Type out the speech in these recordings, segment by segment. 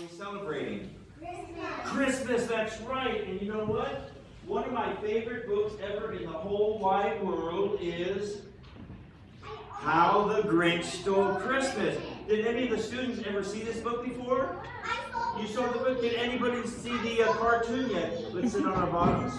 we celebrating? Christmas, that's right. And you know what? One of my favorite books ever in the whole wide world is How the Grinch Stole Christmas. Did any of the students ever see this book before? You saw the book? Did anybody see the cartoon yet? Let's sit on our bottoms.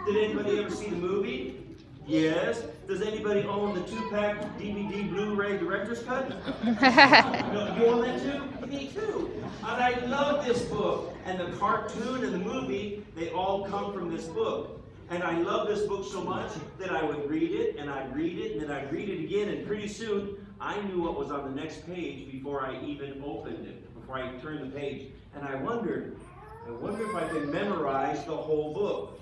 Did anybody ever see the movie? Yes. Does anybody own the 2-pack DVD Blu-ray Director's Cut? No, you own that too? Me too. And I love this book. And the cartoon and the movie, they all come from this book. And I love this book so much that I would read it, and I'd read it, and then I'd read it again, and pretty soon I knew what was on the next page before I even opened it, before I turned the page. And I wonder if I could memorize the whole book.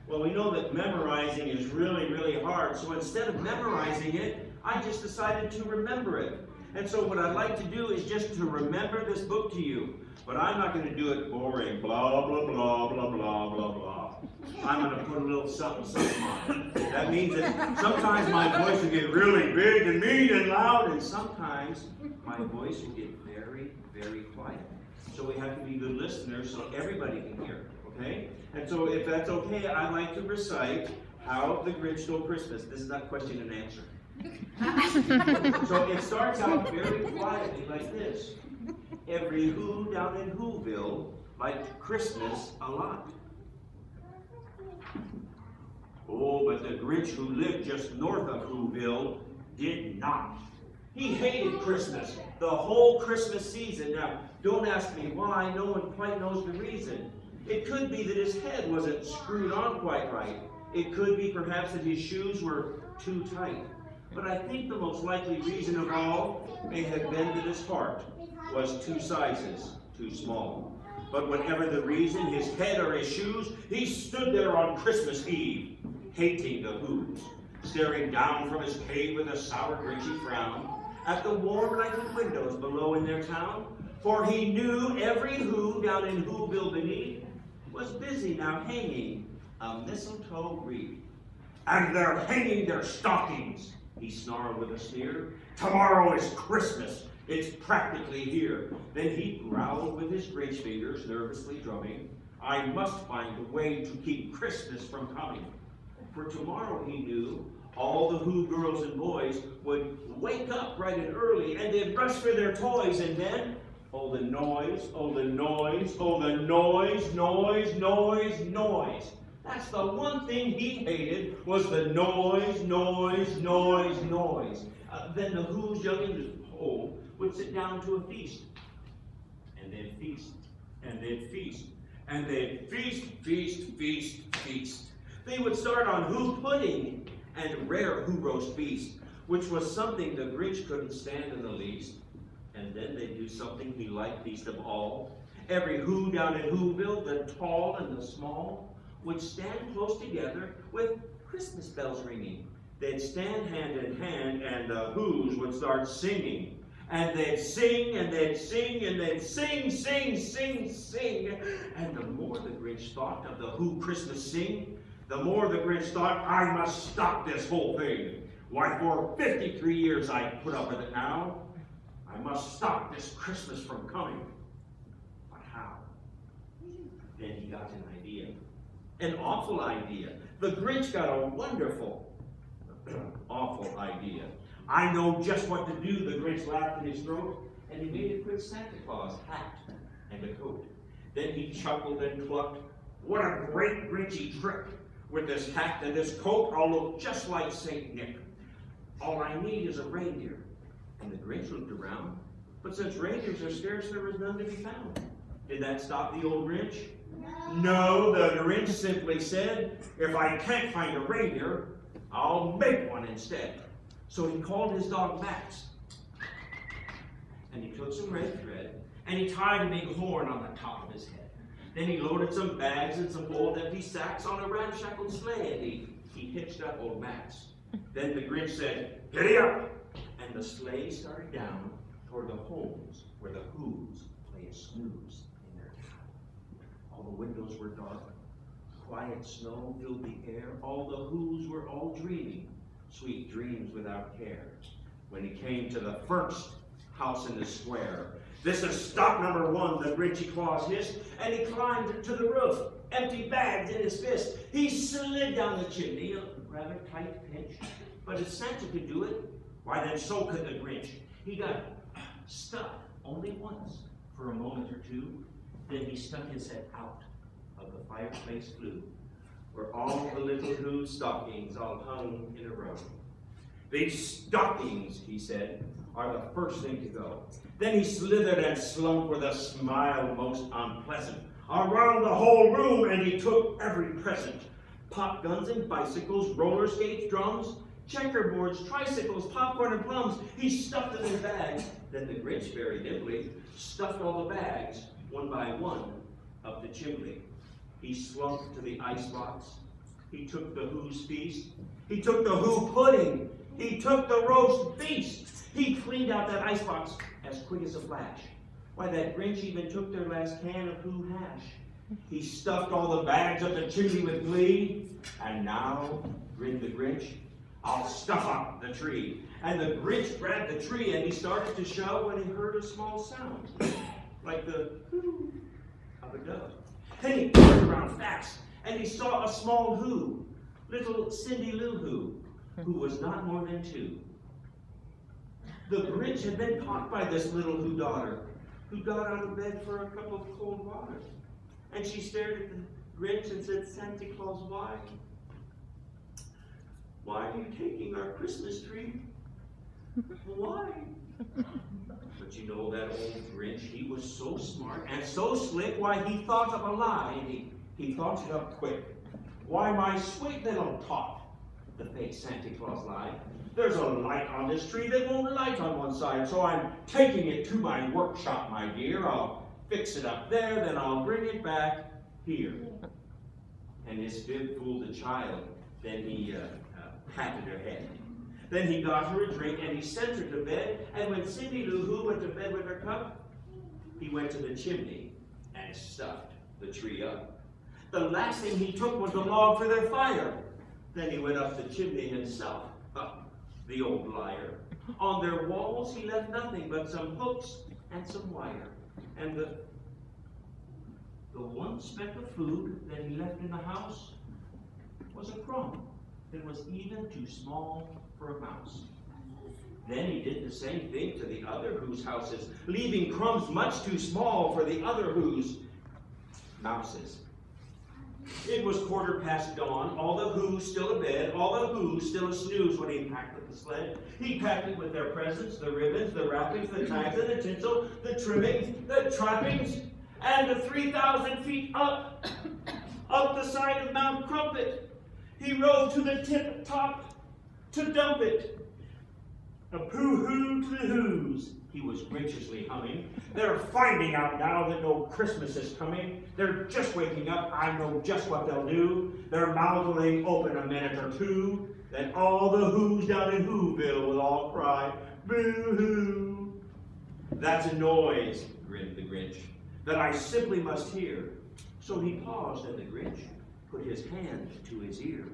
Well, we know that memorizing is really, really hard, so instead of memorizing it, I just decided to remember it. And so what I'd like to do is just to remember this book to you. But I'm not going to do it boring, blah, blah, blah, blah, blah, blah, blah. I'm going to put a little something, something on it. That means that sometimes my voice will get really big and mean and loud, and sometimes my voice will get very, very quiet. So we have to be good listeners so everybody can hear, okay? And so if that's okay, I'd like to recite How the Grinch Stole Christmas. This is not question and answer. So it starts out very quietly like this. Every Who down in Whoville liked Christmas a lot. Oh, but the Grinch who lived just north of Whoville did not. He hated Christmas, the whole Christmas season. Now, don't ask me why, no one quite knows the reason. It could be that his head wasn't screwed on quite right. It could be perhaps that his shoes were too tight. But I think the most likely reason of all may have been that his heart was 2 sizes too small. But whatever the reason, his head or his shoes, he stood there on Christmas Eve, hating the Who's, staring down from his cave with a sour, grinchy frown at the warm lighted windows below in their town. For he knew every Who down in Whoville beneath was busy now hanging a mistletoe wreath. And they're hanging their stockings, he snarled with a sneer. Tomorrow is Christmas. It's practically here. Then he growled with his Grinch fingers, nervously drumming. I must find a way to keep Christmas from coming. For tomorrow, he knew, all the Who girls and boys would wake up bright and early, and they'd rush for their toys, and then, oh the noise, oh the noise, oh the noise, noise, noise, noise. That's the one thing he hated, was the noise, noise, noise, noise. Then the Who's youngest home would sit down to a feast. And they'd feast, and they'd feast, and they'd feast, feast, feast, feast. They would start on Who pudding and rare Who roast beast, which was something the Grinch couldn't stand in the least. And then they'd do something he liked least of all. Every Who down in Whoville, the tall and the small, would stand close together with Christmas bells ringing. They'd stand hand in hand, and the Who's would start singing. And they'd sing, and they'd sing, and they'd sing, sing, sing, sing. And the more the Grinch thought of the Who Christmas sing, the more the Grinch thought, I must stop this whole thing. Why, for 53 years I put up with it now. I must stop this Christmas from coming. But how? Then he got an idea. An awful idea. The Grinch got a wonderful, awful idea. I know just what to do, the Grinch laughed in his throat, and he made a quick Santa Claus hat and a coat. Then he chuckled and clucked, what a great Grinchy trick! With this hat and this coat, I'll look just like St. Nick. All I need is a reindeer. And the Grinch looked around, but since reindeers are scarce, there was none to be found. Did that stop the old Grinch? No, the Grinch simply said, if I can't find a reindeer, I'll make one instead. So he called his dog Max, and he took some red thread, and he tied a big horn on the top of his head. Then he loaded some bags and some old empty sacks on a ramshackle sleigh, and he hitched up old Max. Then the Grinch said, giddy up! And the sleigh started down toward the homes where the Who's lay a snooze in their town. All the windows were dark. Quiet snow filled the air. All the Who's were all dreaming, sweet dreams without care. When he came to the first house in the square, "This is stop number one," the Grinchy Claus hissed, and he climbed to the roof, empty bags in his fist. He slid down the chimney, a rather tight pinch, but if Santa could do it, why then so could the Grinch. He got stuck only once for a moment or two, then he stuck his head out of the fireplace flue, where all the little Who stockings all hung in a row. "These stockings," he said, "are the first thing to go." Then he slithered and slunk with a smile most unpleasant around the whole room, and he took every present. Pop guns and bicycles, roller skates, drums, checkerboards, tricycles, popcorn and plums, he stuffed them in bags. Then the Grinch, very nimbly, stuffed all the bags, one by one, up the chimney. He slunk to the icebox. He took the Who's feast. He took the Who pudding. He took the roast beast. He cleaned out that icebox as quick as a flash. Why, that Grinch even took their last can of Who hash. He stuffed all the bags up the chimney with glee. "And now," grinned the Grinch, "I'll stuff up the tree." And the Grinch grabbed the tree and he started to show when he heard a small sound, like the hoo of a dove. Then he turned around fast and he saw a small Who, little Cindy Lou Who was not more than 2. The Grinch had been caught by this little Who daughter, who got out of bed for a cup of cold water. And she stared at the Grinch and said, "Santa Claus, why? Why are you taking our Christmas tree? Why?" But you know that old Grinch, he was so smart and so slick, why, he thought of a lie, and he thought it up quick. "Why, my sweet little tot," the fake Santa Claus lied, "there's a light on this tree that won't light on one side, so I'm taking it to my workshop, my dear. I'll fix it up there, then I'll bring it back here." And his fib fooled the child. Then he patted her head. Then he got her a drink and he sent her to bed. And when Cindy Lou Who went to bed with her cup, he went to the chimney and stuffed the tree up. The last thing he took was the log for their fire. Then he went up the chimney himself. The old liar. On their walls he left nothing but some hooks and some wire. And the one speck of food that he left in the house was a crumb that was even too small for a mouse. Then he did the same thing to the other Who's houses, leaving crumbs much too small for the other Who's mouses. It was 15:15 dawn, all the Who's still abed, all the Who's still a snooze when he packed up the sled. He packed it with their presents, the ribbons, the wrappings, the tags, and the tinsel, the trimmings, the trappings, and the 3,000 feet up the side of Mount Crumpet. He rode to the tip top to dump it. A pooh-hoo to the Who's, he was graciously humming. "They're finding out now that no Christmas is coming. They're just waking up. I know just what they'll do. Their mouths will hang open a minute or two. Then all the Who's down in Whoville will all cry, 'Boo-hoo!' That's a noise," grinned the Grinch, "that I simply must hear." So he paused, and the Grinch put his hand to his ear.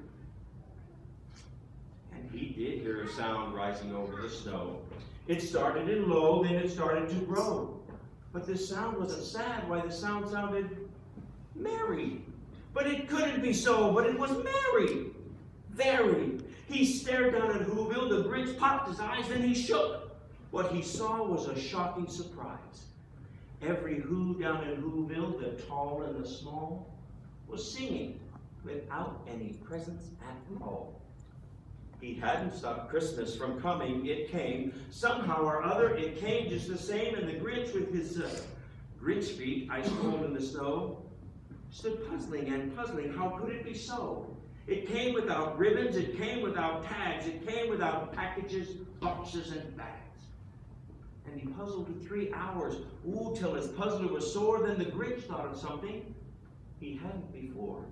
And he did hear a sound rising over the snow. It started in low, then it started to grow. But this sound wasn't sad. Why, the sound sounded merry. But it couldn't be so, but it was merry. Very. He stared down at Whoville. The Grinch popped his eyes, then he shook. What he saw was a shocking surprise. Every Who down in Whoville, the tall and the small, was singing without any presents at all. He hadn't stopped Christmas from coming. It came. Somehow or other, it came just the same, and the Grinch, with his Grinch feet ice cold in the snow, stood puzzling and puzzling. How could it be so? It came without ribbons. It came without tags. It came without packages, boxes, and bags. And he puzzled for 3 hours, till his puzzler was sore. Then the Grinch thought of something he hadn't before.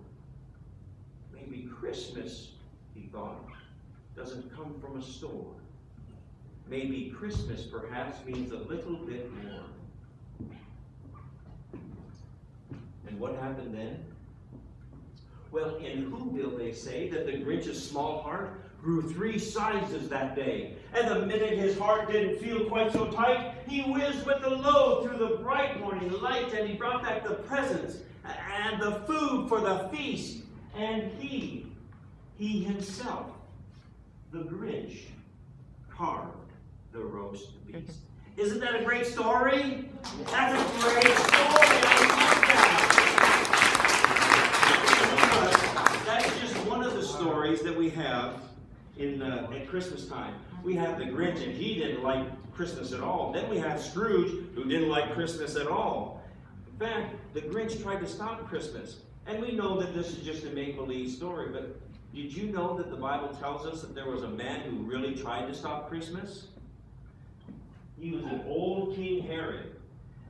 Maybe Christmas, he thought, doesn't come from a store. Maybe Christmas perhaps means a little bit more. And what happened then? Well, in Whoville they say that the Grinch's small heart grew 3 sizes that day. And the minute his heart didn't feel quite so tight, He whizzed with the load through the bright morning light, and he brought back the presents and the food for the feast. And he himself, the Grinch, carved the roast beast. Isn't that a great story? That's a great story. I love that. That's just one of the stories that we have at Christmas time. We have the Grinch, and he didn't like Christmas at all. Then we have Scrooge, who didn't like Christmas at all. In fact, the Grinch tried to stop Christmas. And we know that this is just a make-believe story, but did you know that the Bible tells us that there was a man who really tried to stop Christmas? He was an old King Herod.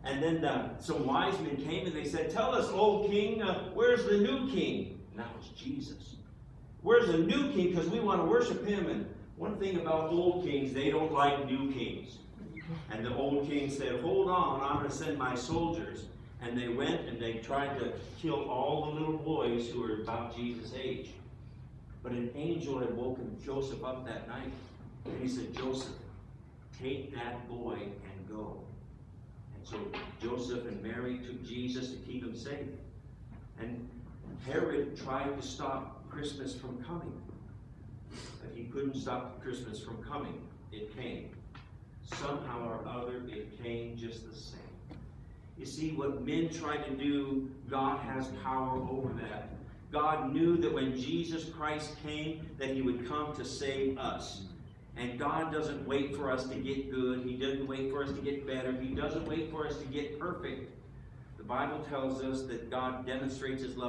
And then some wise men came and they said, "Tell us, old king, where's the new king?" And that was Jesus. Where's the new king? Because we want to worship him. And one thing about old kings, they don't like new kings. And the old king said, "Hold on, I'm going to send my soldiers." And they went and they tried to kill all the little boys who were about Jesus' age. But an angel had woken Joseph up that night. And he said, "Joseph, take that boy and go." And so Joseph and Mary took Jesus to keep him safe. And Herod tried to stop Christmas from coming. But he couldn't stop Christmas from coming. It came. Somehow or other, it came just the same. You see, what men try to do, God has power over that. God knew that when Jesus Christ came, that he would come to save us. And God doesn't wait for us to get good. He doesn't wait for us to get better. He doesn't wait for us to get perfect. The Bible tells us that God demonstrates his love